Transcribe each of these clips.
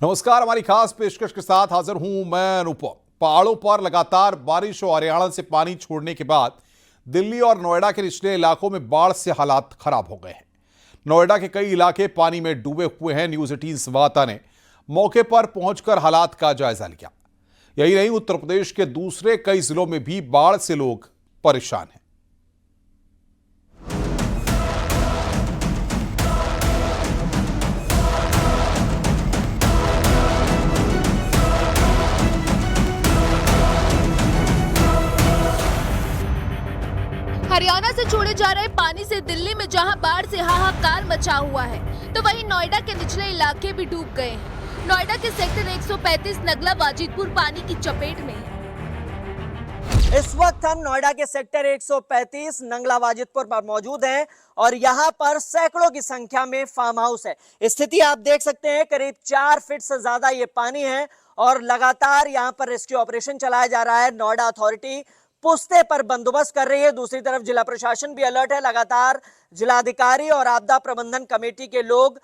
नमस्कार, हमारी खास पेशकश के साथ हाजिर हूं मैं अनुपम। पहाड़ों पर लगातार बारिश और हरियाणा से पानी छोड़ने के बाद दिल्ली और नोएडा के निचले इलाकों में बाढ़ से हालात खराब हो गए हैं। नोएडा के कई इलाके पानी में डूबे हुए हैं। न्यूज़ 18 संवाददाता ने मौके पर पहुंचकर हालात का जायजा लिया। यही नहीं, उत्तर प्रदेश के दूसरे कई जिलों में भी बाढ़ से लोग परेशान हैं। हरियाणा से छोड़े जा रहे पानी से दिल्ली में जहां बाढ़ से हाहाकार मचा हुआ है, तो वहीं नोएडा के निचले इलाके भी डूब गए हैं। नोएडा के सेक्टर 135 नगला वाजिदपुर पानी की चपेट में है। इस वक्त हम नोएडा के सेक्टर 135 नंगला वाजिदपुर पर मौजूद हैं और यहाँ पर सैकड़ों की संख्या में फार्म हाउस है। स्थिति आप देख सकते हैं, करीब 4 फीट से ज्यादा ये पानी है और लगातार यहाँ पर रेस्क्यू ऑपरेशन चलाया जा रहा है। नोएडा अथॉरिटी पुश्ते पर बंदोबस्त कर रही है। दूसरी तरफ जिला प्रशासन भी अलर्ट है। लगातार जिलाधिकारी और आपदा प्रबंधन कमेटी के लोग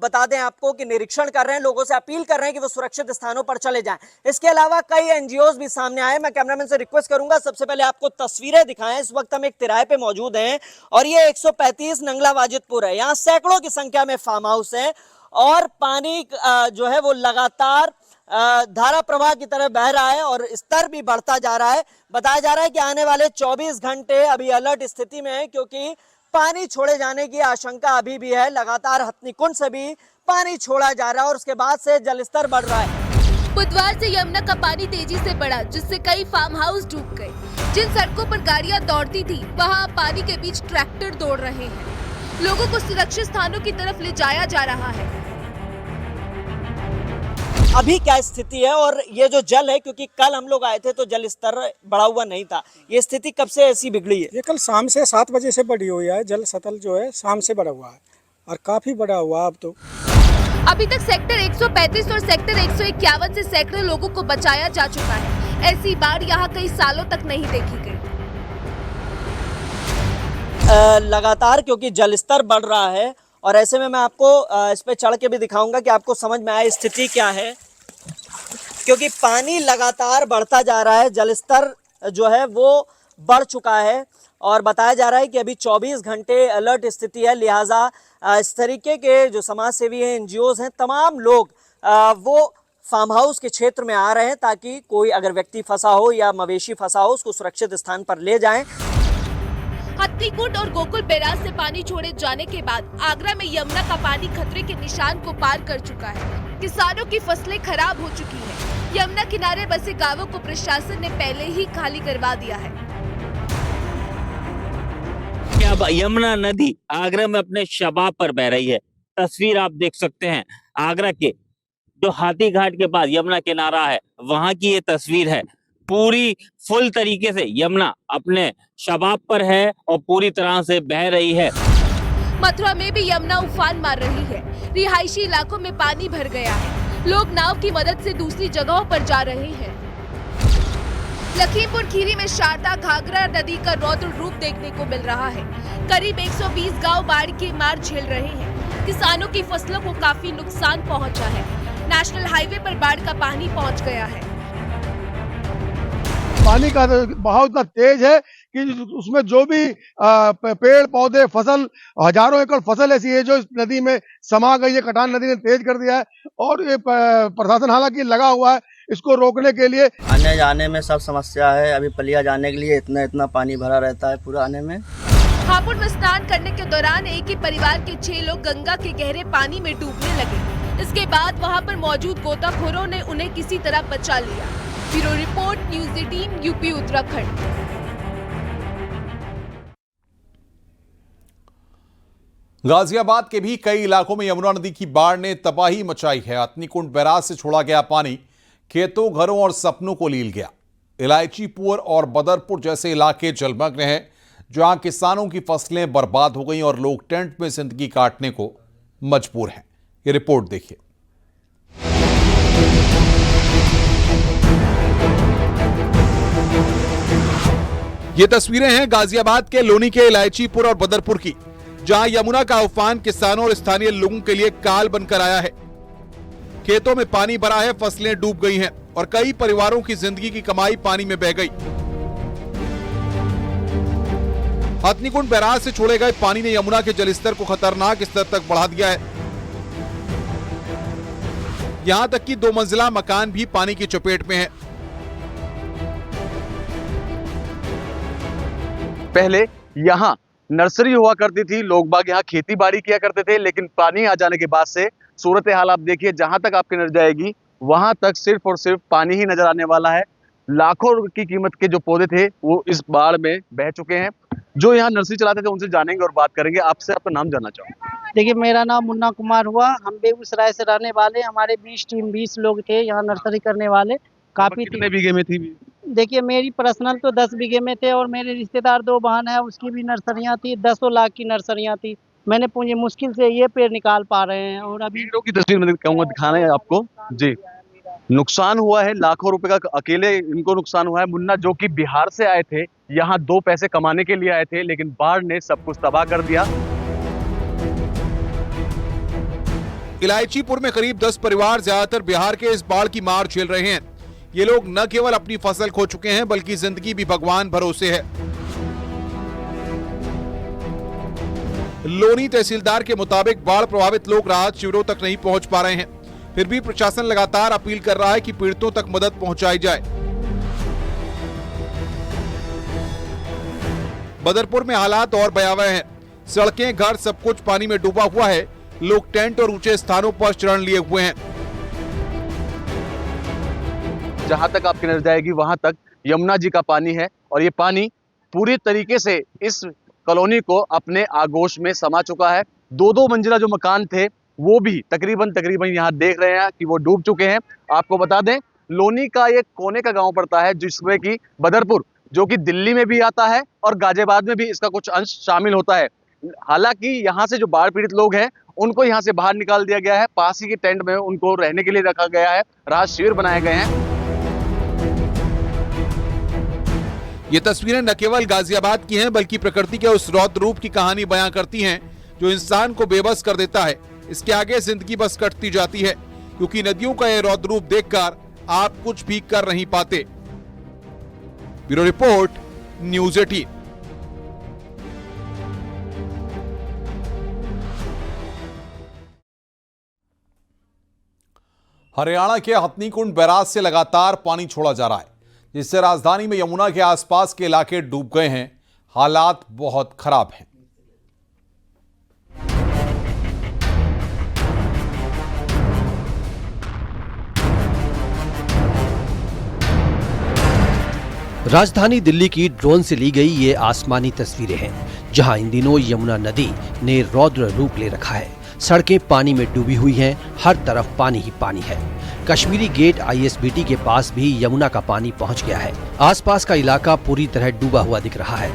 बता दें आपको कि निरीक्षण कर रहे हैं, लोगों से अपील कर रहे हैं कि वो सुरक्षित स्थानों पर चले जाएं। इसके अलावा कई एनजीओज भी सामने आए। मैं कैमरामैन से रिक्वेस्ट करूंगा सबसे पहले आपको तस्वीरें दिखाएं। इस वक्त हम एक तिराहे पे मौजूद हैं और ये 135 नंगला वाजिदपुर है। यहाँ सैकड़ों की संख्या में फार्म हाउस है और पानी जो है वो लगातार धारा प्रवाह की तरफ बह रहा है और स्तर भी बढ़ता जा रहा है। बताया जा रहा है कि आने वाले 24 घंटे अभी अलर्ट स्थिति में है, क्योंकि पानी छोड़े जाने की आशंका अभी भी है। लगातार हथनीकुंड से भी पानी छोड़ा जा रहा है और उसके बाद से जलस्तर बढ़ रहा है। बुधवार से यमुना का पानी तेजी से बढ़ा, जिससे कई फार्म हाउस डूब गए। जिन सड़कों पर गाड़ियां दौड़ती थी, वहां पानी के बीच ट्रैक्टर दौड़ रहे हैं। लोगों को सुरक्षित स्थानों की तरफ ले जाया जा रहा है। अभी क्या स्थिति है और ये जो जल है, क्योंकि कल हम लोग आए थे तो जल स्तर बढ़ा हुआ नहीं था, ये स्थिति कब से ऐसी बिगड़ी है? ये कल शाम से 7 बजे से बढ़ी हुई है। जल सतल जो है शाम से बढ़ा हुआ है और काफी बढ़ा हुआ है अब तो। अभी तक सेक्टर 135 और सेक्टर 151 से सैकड़ों लोगों को बचाया जा चुका है। ऐसी बाढ़ यहाँ कई सालों तक नहीं देखी गई। लगातार क्योंकि जलस्तर बढ़ रहा है और ऐसे में मैं आपको इस पे चढ़ के भी दिखाऊंगा कि आपको समझ में आए स्थिति क्या है, क्योंकि पानी लगातार बढ़ता जा रहा है। जलस्तर जो है वो बढ़ चुका है और बताया जा रहा है कि अभी 24 घंटे अलर्ट स्थिति है। लिहाजा इस तरीके के जो समाज सेवी हैं, एनजीओज हैं, तमाम लोग वो फार्म हाउस के क्षेत्र में आ रहे हैं ताकि कोई अगर व्यक्ति फंसा हो या मवेशी फंसा हो उसको सुरक्षित स्थान पर ले जाएं। हथनीकुंड और गोकुल बैराज से पानी छोड़े जाने के बाद आगरा में यमुना का पानी खतरे के निशान को पार कर चुका है। किसानों की फसलें खराब हो चुकी हैं। यमुना किनारे बसे गांवों को प्रशासन ने पहले ही खाली करवा दिया है। अब यमुना नदी आगरा में अपने शबाब पर बह रही है। तस्वीर आप देख सकते हैं, आगरा के जो हाथी घाट के पास यमुना किनारा है वहां की ये तस्वीर है। पूरी फुल तरीके से यमुना अपने शबाब पर है और पूरी तरह से बह रही है। मथुरा में भी यमुना उफान मार रही है। रिहायशी इलाकों में पानी भर गया है। लोग नाव की मदद से दूसरी जगहों पर जा रहे हैं। लखीमपुर खीरी में शारदा घाघरा नदी का रौद्र रूप देखने को मिल रहा है। करीब 120 गांव बाढ़ की मार झेल रहे हैं। किसानों की फसलों को काफी नुकसान पहुंचा है। नेशनल हाईवे पर बाढ़ का पानी पहुंच गया है। पानी का बहाव इतना तेज है कि उसमें जो भी पेड़ पौधे फसल, हजारों एकड़ फसल ऐसी है जो इस नदी में समा गई है। कटान नदी ने तेज कर दिया है और ये प्रशासन हालांकि लगा हुआ है इसको रोकने के लिए। आने जाने में सब समस्या है। अभी पलिया जाने के लिए इतना पानी भरा रहता है पूरा आने में। हापुड़ में स्नान करने के दौरान एक ही परिवार के 6 लोग गंगा के गहरे पानी में डूबने लगे। इसके बाद वहां पर मौजूद गोताखोरों ने उन्हें किसी तरह बचा लिया। Bureau report, news 18 UP Uttarakhand. Ghaziabad के भी कई इलाकों में यमुना नदी की बाढ़ ने तबाही मचाई है। हथनीकुंड बैराज से छोड़ा गया पानी खेतों, घरों और सपनों को लील गया। इलायचीपुर और बदरपुर जैसे इलाके जलमग्न हैं, जहां किसानों की फसलें बर्बाद हो गई और लोग टेंट में जिंदगी काटने को मजबूर हैं। ये रिपोर्ट देखिए। ये तस्वीरें हैं गाजियाबाद के लोनी के इलायचीपुर और बदरपुर की, जहां यमुना का उफान किसानों और स्थानीय लोगों के लिए काल बनकर आया है। खेतों में पानी भरा है, फसलें डूब गई हैं और कई परिवारों की जिंदगी की कमाई पानी में बह गई। हथनीकुंड बैराज से छोड़े गए पानी ने यमुना के जलस्तर को खतरनाक स्तर तक बढ़ा दिया है। यहां तक कि 2 मंजिला मकान भी पानी की चपेट में है। पहले यहाँ नर्सरी हुआ करती थी, लोग बाग यहाँ खेती बाड़ी किया करते थे, लेकिन पानी आ जाने के बाद से सूरत हाल आप देखिए, जहां तक आपकी नजर जाएगी वहां तक सिर्फ और सिर्फ पानी ही नजर आने वाला है। लाखों की कीमत के जो पौधे थे वो इस बाढ़ में बह चुके हैं। जो यहाँ नर्सरी चलाते थे उनसे जानेंगे और बात करेंगे। आपसे आपका नाम जानना चाहूंगा। देखिए, मेरा नाम मुन्ना कुमार हुआ। हम बेगूसराय से रहने वाले, हमारे 20 लोग थे यहाँ नर्सरी करने वाले। काफी कितने बीघे में थी? देखिए, मेरी पर्सनल तो 10 बीघे में थे और मेरे रिश्तेदार 2 बहन है, उसकी भी नर्सरियाँ थी। 10 लाख की नर्सरियाँ थी। मैंने पूंजी मुश्किल से ये पेड़ निकाल पा रहे हैं। और अभी पेड़ों की तस्वीर मैं कहूँगा दिखाना है आपको जी। नुकसान हुआ है, लाखों रुपए का अकेले इनको नुकसान हुआ है। मुन्ना जो कि बिहार से आए थे, यहाँ 2 पैसे कमाने के लिए आए थे, लेकिन बाढ़ ने सब कुछ तबाह कर दिया। इलायचीपुर में करीब 10 परिवार ज्यादातर बिहार के इस बाढ़ की मार झेल रहे हैं। ये लोग न केवल अपनी फसल खो चुके हैं बल्कि जिंदगी भी भगवान भरोसे है। लोनी तहसीलदार के मुताबिक बाढ़ प्रभावित लोग राहत शिविरों तक नहीं पहुंच पा रहे हैं। फिर भी प्रशासन लगातार अपील कर रहा है कि पीड़ितों तक मदद पहुंचाई जाए। बदरपुर में हालात और भयावह हैं। सड़कें, घर सब कुछ पानी में डूबा हुआ है। लोग टेंट और ऊंचे स्थानों पर शरण लिए हुए हैं। जहां तक आपकी नजर जाएगी वहां तक यमुना जी का पानी है और ये पानी पूरी तरीके से इस कॉलोनी को अपने आगोश में समा चुका है। 2 मंजिला जो मकान थे वो भी तकरीबन यहाँ देख रहे हैं कि वो डूब चुके हैं। आपको बता दें, लोनी का एक कोने का गांव पड़ता है जिसमें कि बदरपुर, जो कि दिल्ली में भी आता है और गाजियाबाद में भी इसका कुछ अंश शामिल होता है। हालांकि यहाँ से जो बाढ़ पीड़ित लोग हैं उनको यहाँ से बाहर निकाल दिया गया है। पास ही के टेंट में उनको रहने के लिए रखा गया है। राहत शिविर बनाए गए हैं। ये तस्वीरें न केवल गाजियाबाद की हैं बल्कि प्रकृति के उस रौद्र रूप की कहानी बयां करती हैं जो इंसान को बेबस कर देता है। इसके आगे जिंदगी बस कटती जाती है, क्योंकि नदियों का ये रौद्र रूप देखकर आप कुछ भी कर नहीं पाते। Bureau report, news 18। हरियाणा के हथनीकुंड बैराज से लगातार पानी छोड़ा जा रहा है, जिससे राजधानी में यमुना के आसपास के इलाके डूब गए हैं। हालात बहुत खराब हैं। राजधानी दिल्ली की ड्रोन से ली गई ये आसमानी तस्वीरें हैं, जहां इन दिनों यमुना नदी ने रौद्र रूप ले रखा है। सड़कें पानी में डूबी हुई हैं, हर तरफ पानी ही पानी है। कश्मीरी गेट ISBT के पास भी यमुना का पानी पहुंच गया है। आसपास का इलाका पूरी तरह डूबा हुआ दिख रहा है।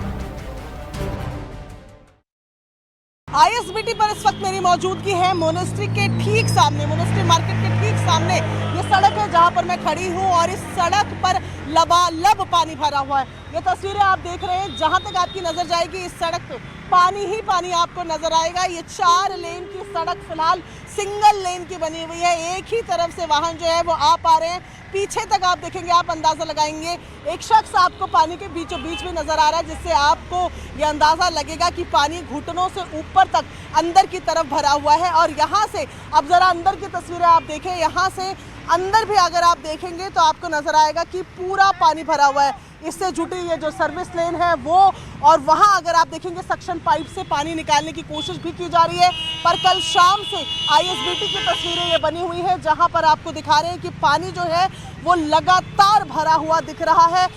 ISBT पर इस वक्त मेरी मौजूदगी है मोनेस्ट्री के ठीक सामने, मोनेस्ट्री मार्केट के ठीक सामने ये सड़क है जहां पर मैं खड़ी हूं और इस सड़क पर लबालब पानी भरा हुआ है। ये तस्वीरें आप देख रहे हैं, जहां तक आपकी नजर जाएगी इस सड़क पे पानी ही पानी आपको नजर आएगा। ये 4 लेन की सड़क फिलहाल सिंगल लेन की बनी हुई है। एक ही तरफ से वाहन जो है वो आ पा रहे हैं। पीछे तक आप देखेंगे, आप अंदाजा लगाएंगे, एक शख्स आपको पानी के बीचों बीच में नजर आ रहा है, जिससे आपको ये अंदाजा लगेगा कि पानी घुटनों से ऊपर तक अंदर की तरफ भरा हुआ है। और यहाँ से अब जरा अंदर की तस्वीरें आप देखें, यहाँ से अंदर भी अगर आप देखेंगे तो आपको नजर आएगा कि पूरा पानी भरा हुआ है। इससे जुटी ये जो सर्विस लेन है वो, और वहाँ अगर आप देखेंगे सक्शन पाइप से पानी निकालने की कोशिश भी की जा रही है। पर कल शाम से ISBT की तस्वीरें ये बनी हुई है जहाँ पर आपको दिखा रहे हैं कि पानी जो है वो लगातार भरा हुआ दिख रहा है।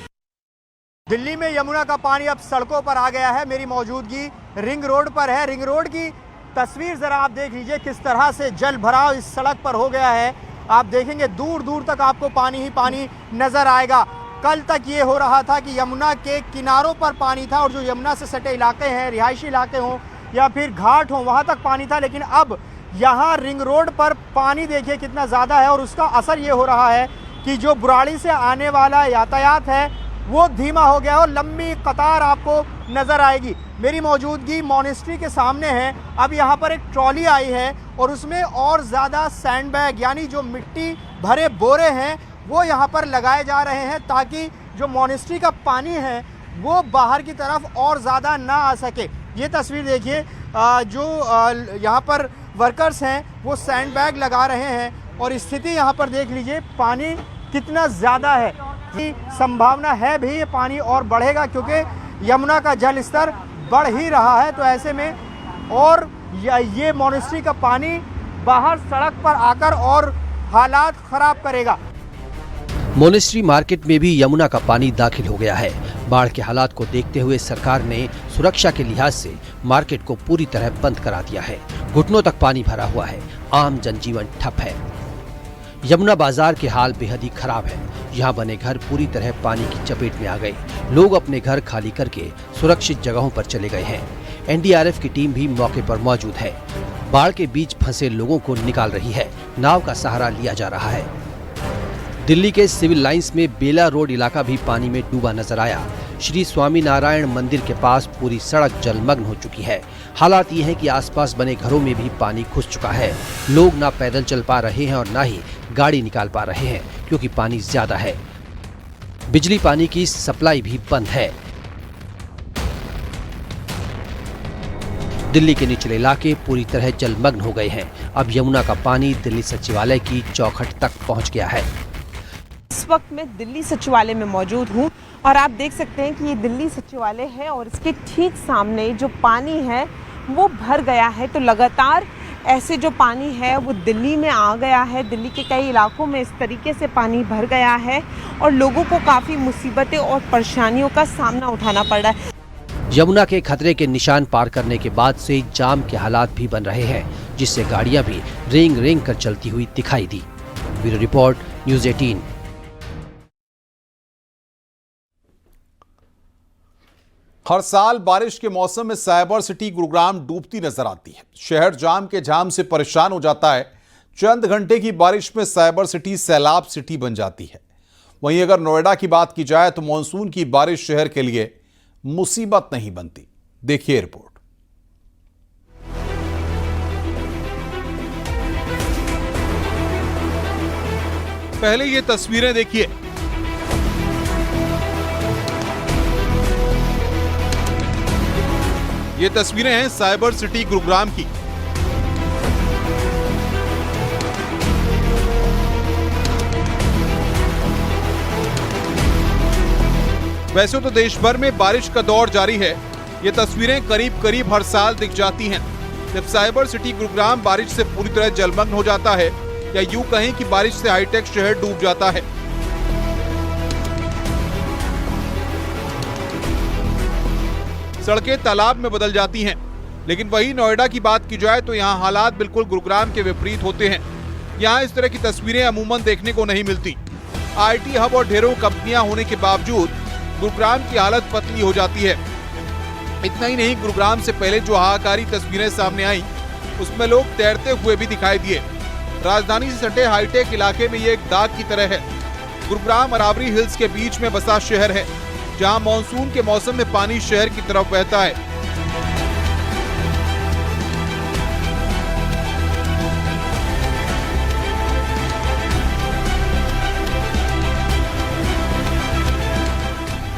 दिल्ली में यमुना का पानी अब सड़कों पर आ गया है। मेरी मौजूदगी रिंग रोड पर है। रिंग रोड की तस्वीर जरा आप देख लीजिए, किस तरह से जल भराव इस सड़क पर हो गया है। आप देखेंगे दूर दूर तक आपको पानी ही पानी नजर आएगा। कल तक ये हो रहा था कि यमुना के किनारों पर पानी था और जो यमुना से सटे इलाके हैं, रिहायशी इलाके हों या फिर घाट हों, वहाँ तक पानी था। लेकिन अब यहाँ रिंग रोड पर पानी देखिए कितना ज़्यादा है और उसका असर ये हो रहा है कि जो बुराड़ी से आने वाला यातायात है वो धीमा हो गया और लंबी कतार आपको नज़र आएगी। मेरी मौजूदगी मॉनेस्ट्री के सामने है। अब यहाँ पर एक ट्रॉली आई है और उसमें और ज़्यादा सैंड बैग यानी जो मिट्टी भरे बोरे हैं वो यहाँ पर लगाए जा रहे हैं ताकि जो मॉनेस्ट्री का पानी है वो बाहर की तरफ और ज़्यादा ना आ सके। ये तस्वीर देखिए, जो यहाँ पर वर्कर्स हैं वो सैंड बैग लगा रहे हैं और स्थिति यहाँ पर देख लीजिए, पानी कितना ज़्यादा है। संभावना है भी ये पानी और बढ़ेगा क्योंकि यमुना का जल स्तर बढ़ ही रहा है। तो ऐसे में और ये मॉनेस्ट्री का पानी बाहर सड़क पर आकर और हालात खराब करेगा। मोनेस्ट्री मार्केट में भी यमुना का पानी दाखिल हो गया है। बाढ़ के हालात को देखते हुए सरकार ने सुरक्षा के लिहाज से मार्केट को पूरी तरह बंद करा दिया है। घुटनों तक पानी भरा हुआ है, आम जनजीवन ठप है। यमुना बाजार के हाल बेहद ही खराब है। यहाँ बने घर पूरी तरह पानी की चपेट में आ गए। लोग अपने घर खाली करके सुरक्षित जगहों पर चले गए हैं। एनडीआरएफ की टीम भी मौके पर मौजूद है। बाढ़ के बीच फंसे लोगों को निकाल रही है। नाव का सहारा लिया जा रहा है। दिल्ली के सिविल लाइंस में बेला रोड इलाका भी पानी में डूबा नजर आया। श्री स्वामीनारायण मंदिर के पास पूरी सड़क जलमग्न हो चुकी है। हालात ये हैं कि आसपास बने घरों में भी पानी घुस चुका है। लोग ना पैदल चल पा रहे हैं और ना ही गाड़ी निकाल पा रहे हैं क्योंकि पानी ज्यादा है। बिजली पानी की सप्लाई भी बंद है। दिल्ली के निचले इलाके पूरी तरह जलमग्न हो गए हैं। अब यमुना का पानी दिल्ली सचिवालय की चौखट तक पहुंच गया है। इस वक्त मैं दिल्ली सचिवालय में मौजूद हूं और आप देख सकते हैं कि ये दिल्ली सचिवालय है और इसके ठीक सामने जो पानी है वो भर गया है। तो लगातार ऐसे जो पानी है वो दिल्ली में आ गया है। दिल्ली के कई इलाकों में इस तरीके से पानी भर गया है और लोगों को काफ़ी मुसीबतें और परेशानियों का सामना उठाना पड़ रहा है। यमुना के खतरे के निशान पार करने के बाद से जाम के हालात भी बन रहे हैं, जिससे गाड़ियां भी रेंग रेंग कर चलती हुई दिखाई दी। Bureau report, news 18। हर साल बारिश के मौसम में साइबर सिटी गुरुग्राम डूबती नजर आती है। शहर जाम के जाम से परेशान हो जाता है। चंद घंटे की बारिश में साइबर सिटी सैलाब सिटी बन जाती है। वहीं अगर नोएडा की बात की जाए तो मॉनसून की बारिश शहर के लिए मुसीबत नहीं बनती। देखिए रिपोर्ट। पहले ये तस्वीरें देखिए। ये तस्वीरें हैं साइबर सिटी गुरुग्राम की। वैसे तो देश भर में बारिश का दौर जारी है। ये तस्वीरें करीब करीब हर साल दिख जाती हैं। जब साइबर सिटी गुरुग्राम बारिश से पूरी तरह जलमग्न हो जाता है या यूं कहें कि बारिश से हाईटेक शहर डूब जाता है। सड़कें तालाब में बदल जाती हैं। लेकिन वही नोएडा की बात की जाए तो यहाँ हालात बिल्कुल गुरुग्राम के विपरीत होते हैं। यहाँ इस तरह की तस्वीरें अमूमन देखने को नहीं मिलती। आईटी हब और ढेरों कंपनियां होने के बावजूद गुरुग्राम की हालत पतली हो जाती है। इतना ही नहीं, गुरुग्राम से पहले जो हाहाकारी तस्वीरें सामने आई उसमें लोग तैरते हुए भी दिखाई दिए। राजधानी से सटे हाईटेक इलाके में ये एक दाग की तरह है। गुरुग्राम अरावली हिल्स के बीच में बसा शहर है, जहां मॉनसून के मौसम में पानी शहर की तरफ बहता है।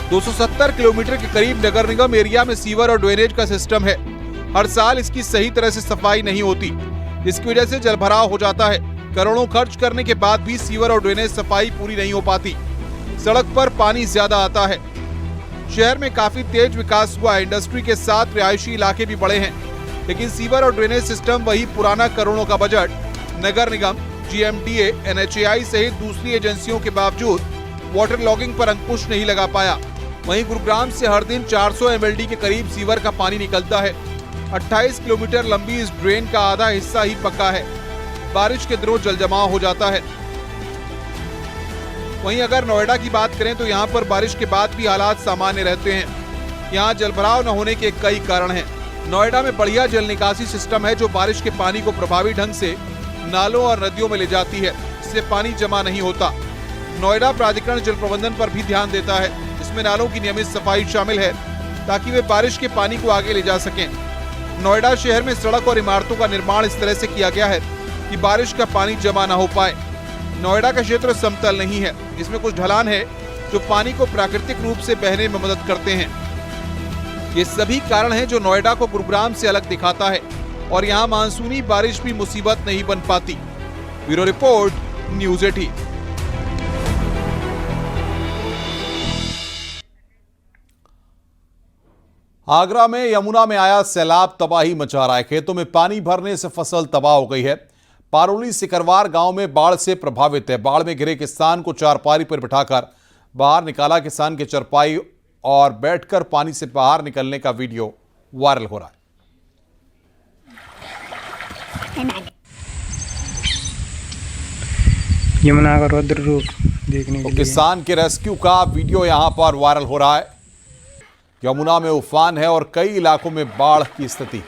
...270 किलोमीटर के करीब नगर निगम एरिया में सीवर और ड्रेनेज का सिस्टम है। हर साल इसकी सही तरह से सफाई नहीं होती, जिसकी वजह से जलभराव हो जाता है। करोड़ों खर्च करने के बाद भी सीवर और ड्रेनेज सफाई पूरी नहीं हो पाती। सड़क पर पानी ज्यादा आता है। शहर में काफी तेज विकास हुआ है। इंडस्ट्री के साथ रिहायशी इलाके भी बड़े हैं, लेकिन सीवर और ड्रेनेज सिस्टम वही पुराना करोड़ों का बजट। नगर निगम, GMDA, NHAI सहित दूसरी एजेंसियों के बावजूद वाटर लॉगिंग पर अंकुश नहीं लगा पाया। वहीं गुरुग्राम से हर दिन 400 MLD के करीब सीवर का पानी निकलता है। 28 किलोमीटर लंबी इस ड्रेन का आधा हिस्सा ही पक्का है। बारिश के दिनों जलजमाव हो जाता है। वहीं अगर नोएडा की बात करें तो यहाँ पर बारिश के बाद भी हालात सामान्य रहते हैं। यहाँ जलभराव न होने के कई कारण हैं। नोएडा में बढ़िया जल निकासी सिस्टम है, जो बारिश के पानी को प्रभावी ढंग से नालों और नदियों में ले जाती है, इससे पानी जमा नहीं होता। नोएडा प्राधिकरण जल प्रबंधन पर भी ध्यान देता है। इसमें नालों की नियमित सफाई शामिल है ताकि वे बारिश के पानी को आगे ले जा सकें। नोएडा शहर में सड़क और इमारतों का निर्माण इस तरह से किया गया है कि बारिश का पानी जमा न हो पाए। नोएडा का क्षेत्र समतल नहीं है, इसमें कुछ ढलान है जो पानी को प्राकृतिक रूप से बहने में मदद करते हैं। ये सभी कारण हैं जो नोएडा को गुरुग्राम से अलग दिखाता है और यहाँ मानसूनी बारिश भी मुसीबत नहीं बन पाती। Bureau report, news 18। आगरा में यमुना में आया सैलाब तबाही मचा रहा है। खेतों में पानी भरने से फसल तबाह हो गई है। पारोली सिकरवार गांव में बाढ़ से प्रभावित है। बाढ़ में घिरे किसान को चारपाई पर बिठाकर बाहर निकाला। किसान के चरपाई और बैठकर पानी से बाहर निकलने का वीडियो वायरल हो रहा है। यमुना का रौद्र रूप देखने के लिए किसान के रेस्क्यू का वीडियो यहां पर वायरल हो रहा है। यमुना में उफान है और कई इलाकों में बाढ़ की स्थिति।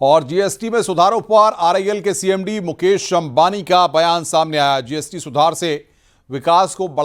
और जीएसटी में सुधारों पर आरआईएल के सीएमडी मुकेश अंबानी का बयान सामने आया। जीएसटी सुधार से विकास को